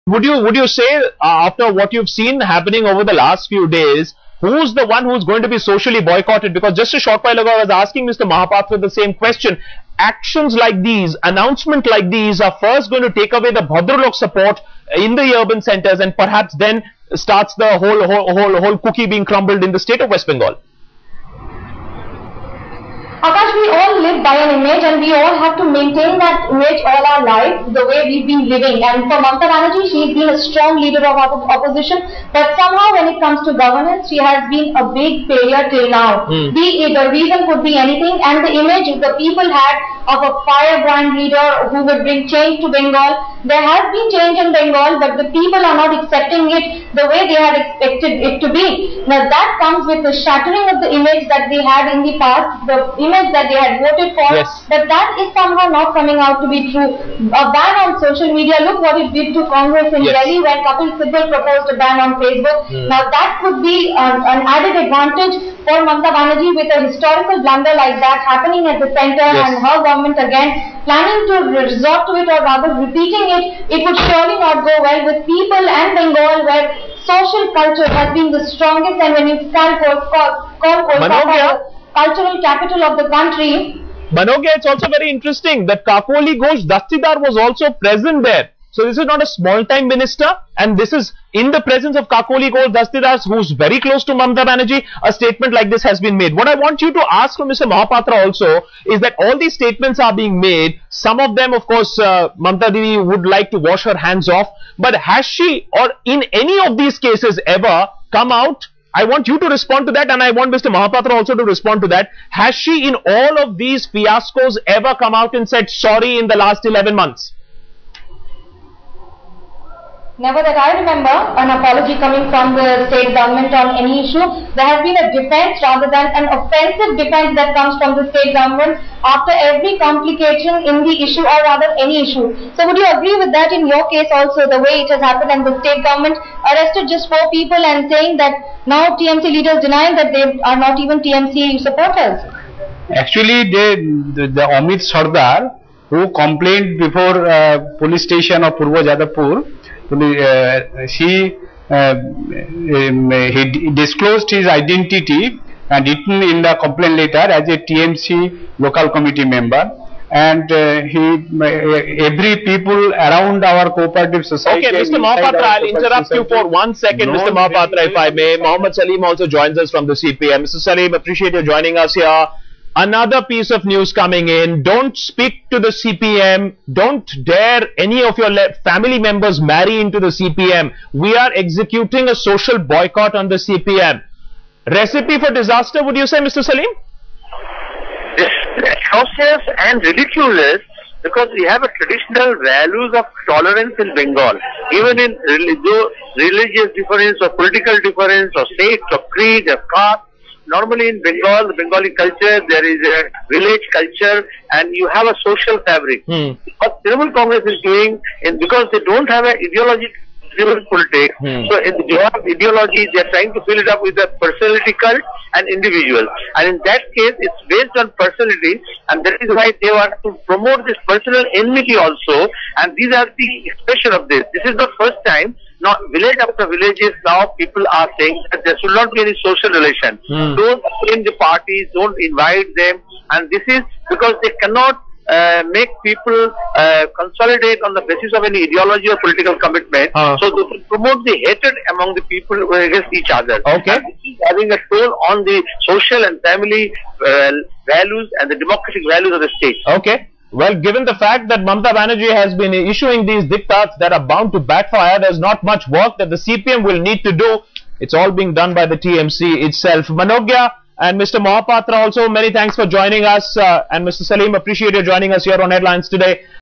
Would you say after what you've seen happening over the last few days, who's the one who's going to be socially boycotted? Because just a short while ago I was asking Mr. Mahapatra the same question. Actions like these, announcements like these are first going to take away the Bhadralok support in the urban centers, and perhaps then starts the whole cookie being crumbled in the state of West Bengal. Akash, we all live by an image and we all have to maintain that image all our lives, the way we've been living. And for Mamata Banerjee, she's been a strong leader of opposition, but somehow when it comes to governance, she has been a big failure till now. The reason could be anything, and the image the people had of a firebrand leader who would bring change to Bengal. There has been change in Bengal, but the people are not accepting it the way they had expected it to be. Now that comes with the shattering of the image that they had in the past, the image that they had voted for, but that is somehow not coming out to be true. A ban on social media, look what it did to Congress in Delhi when Kapil Sibal proposed a ban on Facebook. Now that could be an added advantage for Mamata Banerjee with a historical blunder like that happening at the center and her government again planning to resort to it, or rather repeating it. It would surely not go well with people and Bengal, where social culture has been the strongest, and when you call Kolkata cultural capital of the country. Manogya, it's also very interesting that Kakoli Ghosh Dastidar was also present there. So this is not a small time minister, and this is in the presence of Kakoli Ghosh Dastidar, who's very close to Mamata Banerjee. A statement like this has been made. What I want you to ask from Mr. Mahapatra also is that all these statements are being made. Some of them, of course, Mamata Devi would like to wash her hands off. But has she, or in any of these cases ever, come out? I want you to respond to that, and I want Mr. Mahapatra also to respond to that. Has she in all of these fiascos ever come out and said sorry in the last 11 months? Never that I remember an apology coming from the state government on any issue. There has been a defense rather than an offensive defense that comes from the state government after every complication in the issue, or rather any issue. So would you agree with that in your case also, the way it has happened, and the state government arrested just 4 people and saying that now TMC leaders denying that they are not even TMC supporters? Actually, the Amit Sardar, who complained before police station of Purva Jadavpur, he disclosed his identity and written in the complaint letter as a TMC local committee member, and every people around our cooperative society. Okay, Mr. Mahapatra, I'll interrupt you for 1 second, Mr. Mahapatra, if I may. Mohammed Salim also joins us from the CPM. Mr. Salim, appreciate you joining us here. Another piece of news coming in. Don't speak to the CPM. Don't dare any of your family members marry into the CPM. We are executing a social boycott on the CPM. Recipe for disaster, would you say, Mr. Salim? This is atrocious and ridiculous, because we have a traditional values of tolerance in Bengal. Even in religious difference or political difference or sect or creed or caste. Normally in Bengal, the Bengali culture, there is a village culture, and you have a social fabric. What Trinamool Congress is doing, because they don't have an ideology driven politics, so in the job ideology, they are trying to fill it up with a personality cult and individual. And in that case, it's based on personality, and that is why they want to promote this personal enmity also. And these are the expression of this. This is the first time. Now, village after villages, now people are saying that there should not be any social relation. Don't claim the parties, don't invite them. And this is because they cannot make people consolidate on the basis of any ideology or political commitment. So they will promote the hatred among the people against each other. Okay. And this is having a toll on the social and family values and the democratic values of the state. Okay. Well, given the fact that Mamata Banerjee has been issuing these diktats that are bound to backfire, there's not much work that the CPM will need to do. It's all being done by the TMC itself. Manogya and Mr. Mahapatra also, many thanks for joining us. And Mr. Salim, appreciate you joining us here on Headlines today.